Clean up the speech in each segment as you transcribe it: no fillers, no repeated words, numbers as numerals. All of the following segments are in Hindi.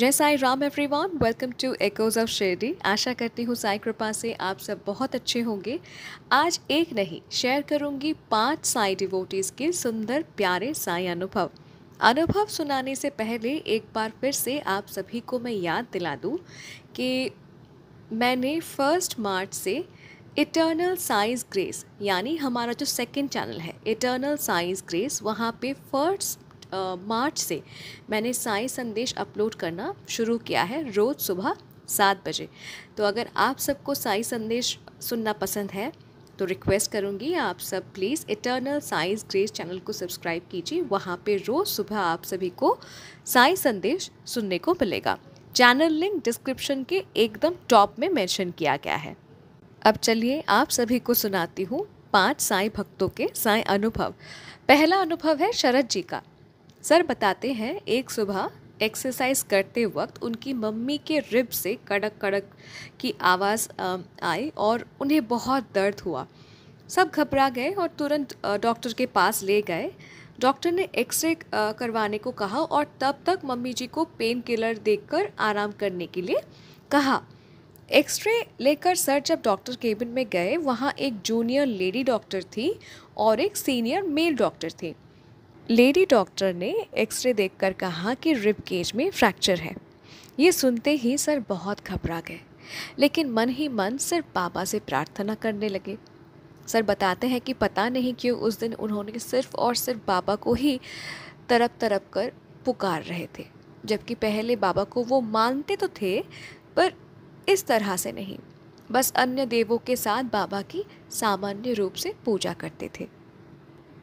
जय Sai Ram everyone, welcome to echoes of Shirdi. आशा करती हूँ साई कृपा से आप सब बहुत अच्छे होंगे। आज एक नहीं शेयर करूँगी 5 साई डिवोटीज़ के सुंदर प्यारे साई अनुभव सुनाने से पहले एक बार फिर से आप सभी को मैं याद दिला दूँ कि मैंने 1 मार्च से इटर्नल साइज ग्रेस यानी हमारा जो सेकंड चैनल है इटर्नल साइज ग्रेस, वहाँ पे 1 मार्च से मैंने साई संदेश अपलोड करना शुरू किया है रोज़ सुबह 7 बजे। तो अगर आप सबको साई संदेश सुनना पसंद है तो रिक्वेस्ट करूँगी आप सब please eternal size grace channel को सब्सक्राइब कीजिए। वहाँ पे रोज़ सुबह आप सभी को साई संदेश सुनने को मिलेगा। चैनल लिंक डिस्क्रिप्शन के एकदम टॉप में मेंशन किया गया है। अब चलिए आप सभी को सुनाती हूँ 5 साई भक्तों के साई अनुभव। पहला अनुभव है शरद जी का। सर बताते हैं एक सुबह एक्सरसाइज करते वक्त उनकी मम्मी के रिब से कड़क कड़क की आवाज़ आई और उन्हें बहुत दर्द हुआ। सब घबरा गए और तुरंत डॉक्टर के पास ले गए। डॉक्टर ने एक्सरे करवाने को कहा और तब तक मम्मी जी को पेन किलर देकर आराम करने के लिए कहा। एक्सरे लेकर सर जब डॉक्टर केबिन में गए, वहाँ एक जूनियर लेडी डॉक्टर थी और एक सीनियर मेल डॉक्टर थे। लेडी डॉक्टर ने एक्सरे देखकर कहा कि रिब केज में फ्रैक्चर है। ये सुनते ही सर बहुत घबरा गए, लेकिन मन ही मन सिर्फ बाबा से प्रार्थना करने लगे। सर बताते हैं कि पता नहीं क्यों उस दिन उन्होंने सिर्फ और सिर्फ बाबा को ही तरप तरप कर पुकार रहे थे, जबकि पहले बाबा को वो मानते तो थे पर इस तरह से नहीं, बस अन्य देवों के साथ बाबा की सामान्य रूप से पूजा करते थे।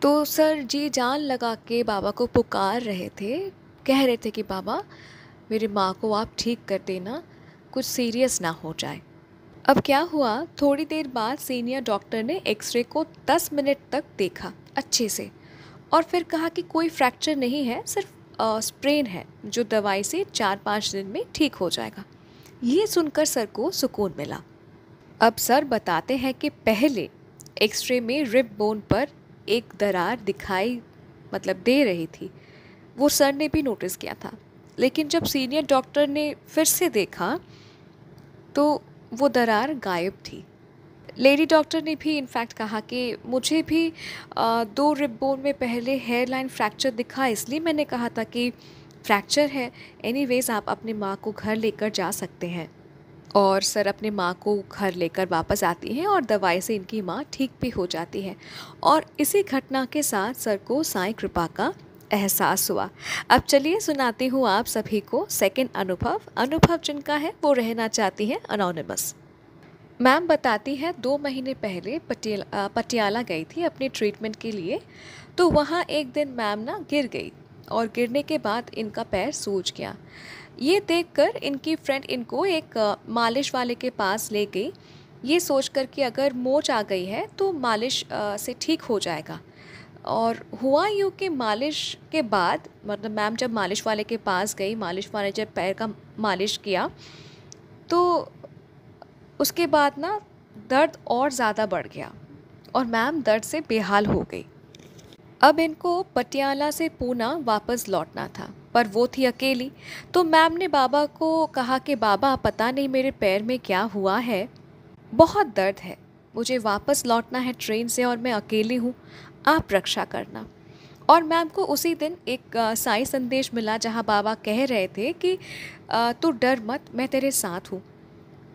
तो सर जी जान लगा के बाबा को पुकार रहे थे, कह रहे थे कि बाबा मेरी माँ को आप ठीक कर देना, कुछ सीरियस ना हो जाए। अब क्या हुआ, थोड़ी देर बाद सीनियर डॉक्टर ने एक्सरे को 10 मिनट तक देखा अच्छे से और फिर कहा कि कोई फ्रैक्चर नहीं है, सिर्फ स्प्रेन है जो दवाई से 4-5 दिन में ठीक हो जाएगा। ये सुनकर सर को सुकून मिला। अब सर बताते हैं कि पहले एक्सरे में रिब बोन पर एक दरार दिखाई दे रही थी, वो सर ने भी नोटिस किया था। लेकिन जब सीनियर डॉक्टर ने फिर से देखा तो वो दरार गायब थी। लेडी डॉक्टर ने भी इनफैक्ट कहा कि मुझे भी 2 रिब बोन में पहले हेयर लाइन फ्रैक्चर दिखा, इसलिए मैंने कहा था कि फ्रैक्चर है। एनीवेज आप अपनी माँ को घर लेकर जा सकते हैं। और सर अपने माँ को घर लेकर वापस आती हैं और दवाई से इनकी माँ ठीक भी हो जाती है। और इसी घटना के साथ सर को साईं कृपा का एहसास हुआ। अब चलिए सुनाती हूँ आप सभी को सेकंड अनुभव जिनका है वो रहना चाहती हैं अनोनिमस। मैम बताती है 2 महीने पहले पटियाला गई थी अपने ट्रीटमेंट के लिए। तो वहाँ एक दिन मैम ना गिर गई और गिरने के बाद इनका पैर सूज गया। ये देखकर इनकी फ्रेंड इनको एक मालिश वाले के पास ले गई, ये सोचकर कि अगर मोच आ गई है तो मालिश से ठीक हो जाएगा। और हुआ यूँ कि मालिश के बाद मैम जब मालिश वाले के पास गई, मालिश वाले जब पैर का मालिश किया तो उसके बाद ना दर्द और ज़्यादा बढ़ गया और मैम दर्द से बेहाल हो गई। अब इनको पटियाला से पूना वापस लौटना था, पर वो थी अकेली। तो मैम ने बाबा को कहा कि बाबा पता नहीं मेरे पैर में क्या हुआ है, बहुत दर्द है, मुझे वापस लौटना है ट्रेन से और मैं अकेली हूँ, आप रक्षा करना। और मैम को उसी दिन एक साई संदेश मिला जहाँ बाबा कह रहे थे कि तू डर मत, मैं तेरे साथ हूँ।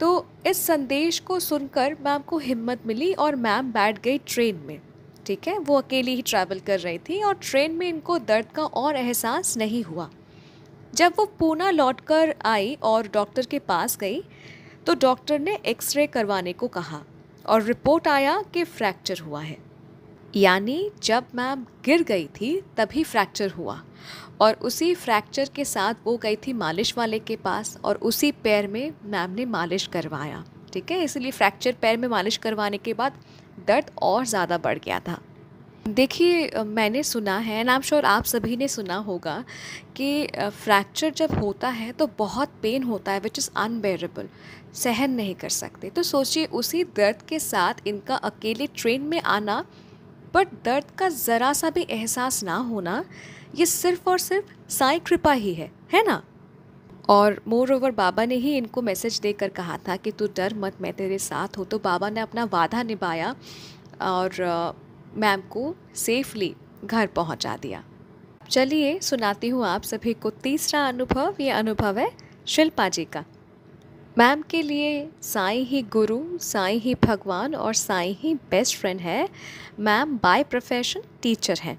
तो इस संदेश को सुनकर मैम को हिम्मत मिली और मैम बैठ गई ट्रेन में। ठीक है, वो अकेली ही ट्रैवल कर रही थी और ट्रेन में इनको दर्द का और एहसास नहीं हुआ। जब वो पूना लौटकर आई और डॉक्टर के पास गई तो डॉक्टर ने एक्सरे करवाने को कहा और रिपोर्ट आया कि फ्रैक्चर हुआ है। यानी जब मैम गिर गई थी तभी फ्रैक्चर हुआ और उसी फ्रैक्चर के साथ वो गई थी मालिश वाले के पास और उसी पैर में मैम ने मालिश करवाया। ठीक है, इसलिए फ्रैक्चर पैर में मालिश करवाने के बाद दर्द और ज़्यादा बढ़ गया था। देखिए मैंने सुना है एंड आई एम श्योर आप सभी ने सुना होगा कि फ्रैक्चर जब होता है तो बहुत पेन होता है विच इज़ अनबेरेबल, सहन नहीं कर सकते। तो सोचिए उसी दर्द के साथ इनका अकेले ट्रेन में आना, बट दर्द का ज़रा सा भी एहसास ना होना, ये सिर्फ़ और सिर्फ साईं कृपा ही है ना। और मोर ओवर बाबा ने ही इनको मैसेज देकर कहा था कि तू डर मत, मैं तेरे साथ हूँ। तो बाबा ने अपना वादा निभाया और मैम को सेफली घर पहुँचा दिया। चलिए सुनाती हूँ आप सभी को तीसरा अनुभव। ये अनुभव है शिल्पा जी का। मैम के लिए साईं ही गुरु, साईं ही भगवान और साईं ही बेस्ट फ्रेंड है। मैम बाय प्रोफेशन टीचर हैं।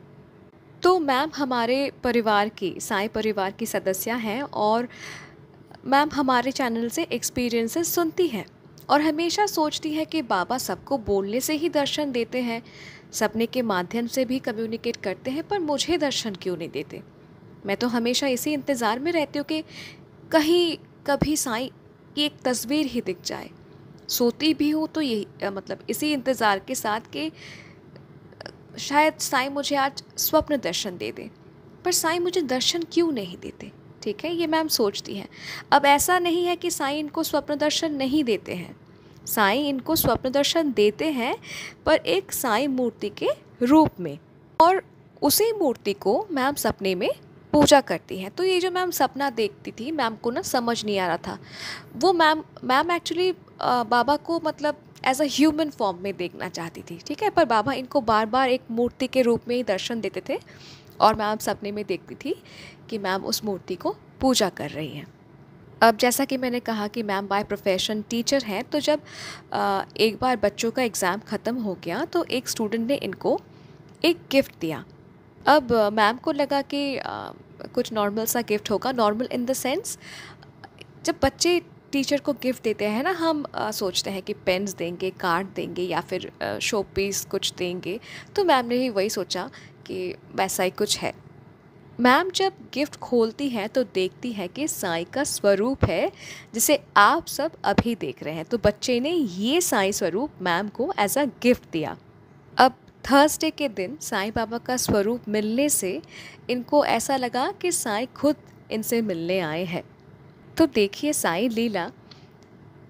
तो मैम हमारे परिवार की, साईं परिवार की सदस्य हैं और मैम हमारे चैनल से एक्सपीरियंसेस सुनती हैं और हमेशा सोचती है कि बाबा सबको बोलने से ही दर्शन देते हैं, सपने के माध्यम से भी कम्युनिकेट करते हैं, पर मुझे दर्शन क्यों नहीं देते। मैं तो हमेशा इसी इंतज़ार में रहती हूँ कि कहीं कभी साईं की एक तस्वीर ही दिख जाए। सोती भी हूँ तो यही मतलब इसी इंतज़ार के साथ कि शायद साईं मुझे आज स्वप्न दर्शन दे दे, पर साईं मुझे दर्शन क्यों नहीं देते। ठीक है, ये मैम सोचती हैं। अब ऐसा नहीं है कि साईं इनको स्वप्न दर्शन नहीं देते हैं, साईं इनको स्वप्न दर्शन देते हैं, पर एक साईं मूर्ति के रूप में, और उसी मूर्ति को मैम सपने में पूजा करती हैं। तो ये जो मैम सपना देखती थी, मैम को ना समझ नहीं आ रहा था। वो मैम एक्चुअली बाबा को मतलब एज अ ह्यूमन फॉर्म में देखना चाहती थी। ठीक है, पर बाबा इनको बार बार एक मूर्ति के रूप में ही दर्शन देते थे और मैम सपने में देखती थी कि मैम उस मूर्ति को पूजा कर रही हैं। अब जैसा कि मैंने कहा कि मैम बाय प्रोफेशन टीचर हैं, तो जब एक बार बच्चों का एग्ज़ाम ख़त्म हो गया तो एक स्टूडेंट ने इनको एक गिफ्ट दिया। अब मैम को लगा कि कुछ नॉर्मल सा गिफ्ट होगा। नॉर्मल इन द सेंस, जब बच्चे टीचर को गिफ्ट देते हैं ना, हम सोचते हैं कि पेन्स देंगे, कार्ड देंगे या फिर शो पीस कुछ देंगे। तो मैम ने भी वही सोचा कि वैसा ही कुछ है। मैम जब गिफ्ट खोलती हैं तो देखती है कि साईं का स्वरूप है, जिसे आप सब अभी देख रहे हैं। तो बच्चे ने ये साईं स्वरूप मैम को एज अ गिफ्ट दिया। अब थर्सडे के दिन साईं बाबा का स्वरूप मिलने से इनको ऐसा लगा कि साईं खुद इनसे मिलने आए हैं। तो देखिए साईं लीला,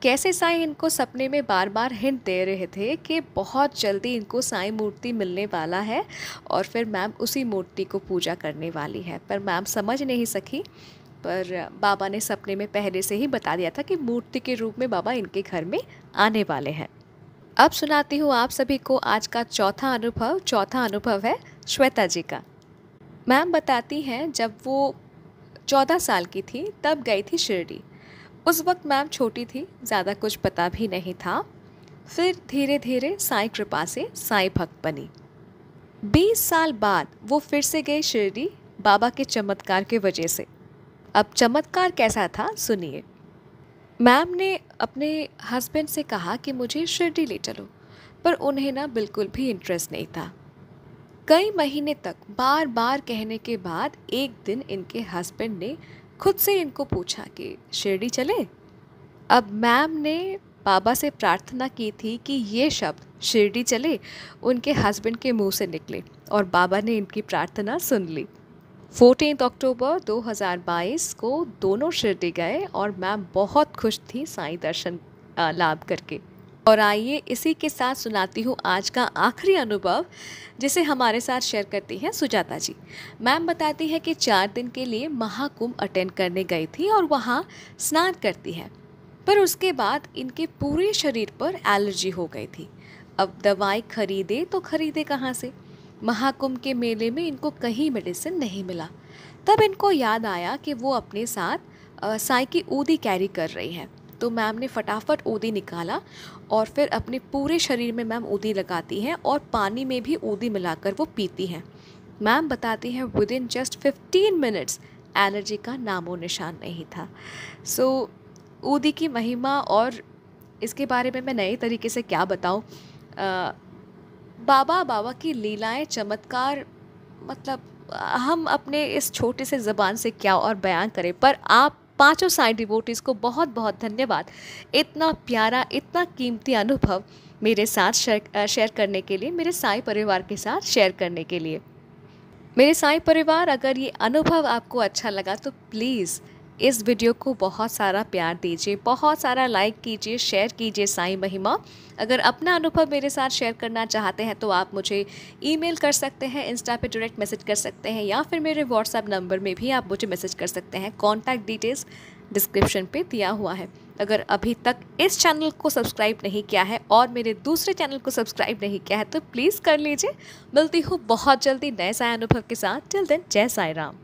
कैसे साईं इनको सपने में बार बार हिंट दे रहे थे कि बहुत जल्दी इनको साईं मूर्ति मिलने वाला है और फिर मैम उसी मूर्ति को पूजा करने वाली है। पर मैम समझ नहीं सकी, पर बाबा ने सपने में पहले से ही बता दिया था कि मूर्ति के रूप में बाबा इनके घर में आने वाले हैं। अब सुनाती हूँ आप सभी को आज का चौथा अनुभव। चौथा अनुभव है श्वेता जी का। मैम बताती हैं जब वो 14 साल की थी तब गई थी शिरडी। उस वक्त मैम छोटी थी, ज़्यादा कुछ पता भी नहीं था। फिर धीरे धीरे साईं कृपा से साईं भक्त बनी। 20 साल बाद वो फिर से गई शिरडी, बाबा के चमत्कार के वजह से। अब चमत्कार कैसा था सुनिए। मैम ने अपने हस्बैंड से कहा कि मुझे शिरडी ले चलो, पर उन्हें ना बिल्कुल भी इंटरेस्ट नहीं था। कई महीने तक बार बार कहने के बाद एक दिन इनके हस्बैंड ने खुद से इनको पूछा कि शिरडी चले। अब मैम ने बाबा से प्रार्थना की थी कि ये शब्द शिरडी चले उनके हस्बैंड के मुंह से निकले, और बाबा ने इनकी प्रार्थना सुन ली। 14 अक्टूबर 2022 को दोनों शिरडी गए और मैम बहुत खुश थी साईं दर्शन लाभ करके। और आइए इसी के साथ सुनाती हूँ आज का आखिरी अनुभव, जिसे हमारे साथ शेयर करती हैं सुजाता जी। मैम बताती है कि 4 दिन के लिए महाकुंभ अटेंड करने गई थी और वहाँ स्नान करती है, पर उसके बाद इनके पूरे शरीर पर एलर्जी हो गई थी। अब दवाई खरीदे तो खरीदे कहाँ से। महाकुंभ के मेले में इनको कहीं मेडिसिन नहीं मिला। तब इनको याद आया कि वो अपने साथ साईं की ऊदी कैरी कर रही हैं। तो मैम ने फटाफट ऊदी निकाला और फिर अपने पूरे शरीर में मैम ऊदी लगाती हैं और पानी में भी ऊदी मिलाकर वो पीती हैं। मैम बताती हैं with in just 15 minutes allergy का नामो निशान नहीं था। सो ऊदी की महिमा, और इसके बारे में मैं नए तरीके से क्या बताऊँ। बाबा की लीलाएं, चमत्कार, मतलब हम अपने इस छोटे से ज़बान से क्या और बयान करें। पर आप पांचों साईं डिवोटीज़ को बहुत बहुत धन्यवाद, इतना प्यारा, इतना कीमती अनुभव मेरे साथ शेयर करने के लिए, मेरे साईं परिवार के साथ शेयर करने के लिए। मेरे साईं परिवार, अगर ये अनुभव आपको अच्छा लगा तो प्लीज़ इस वीडियो को बहुत सारा प्यार दीजिए, बहुत सारा लाइक कीजिए, शेयर कीजिए साईं महिमा। अगर अपना अनुभव मेरे साथ शेयर करना चाहते हैं तो आप मुझे ईमेल कर सकते हैं, इंस्टा पे डायरेक्ट मैसेज कर सकते हैं, या फिर मेरे व्हाट्सएप नंबर में भी आप मुझे मैसेज कर सकते हैं। कॉन्टैक्ट डिटेल्स डिस्क्रिप्शन पे दिया हुआ है। अगर अभी तक इस चैनल को सब्सक्राइब नहीं किया है और मेरे दूसरे चैनल को सब्सक्राइब नहीं किया है तो प्लीज़ कर लीजिए। मिलती हूँ बहुत जल्दी नए साय अनुभव के साथ। टिल देन जय साई राम।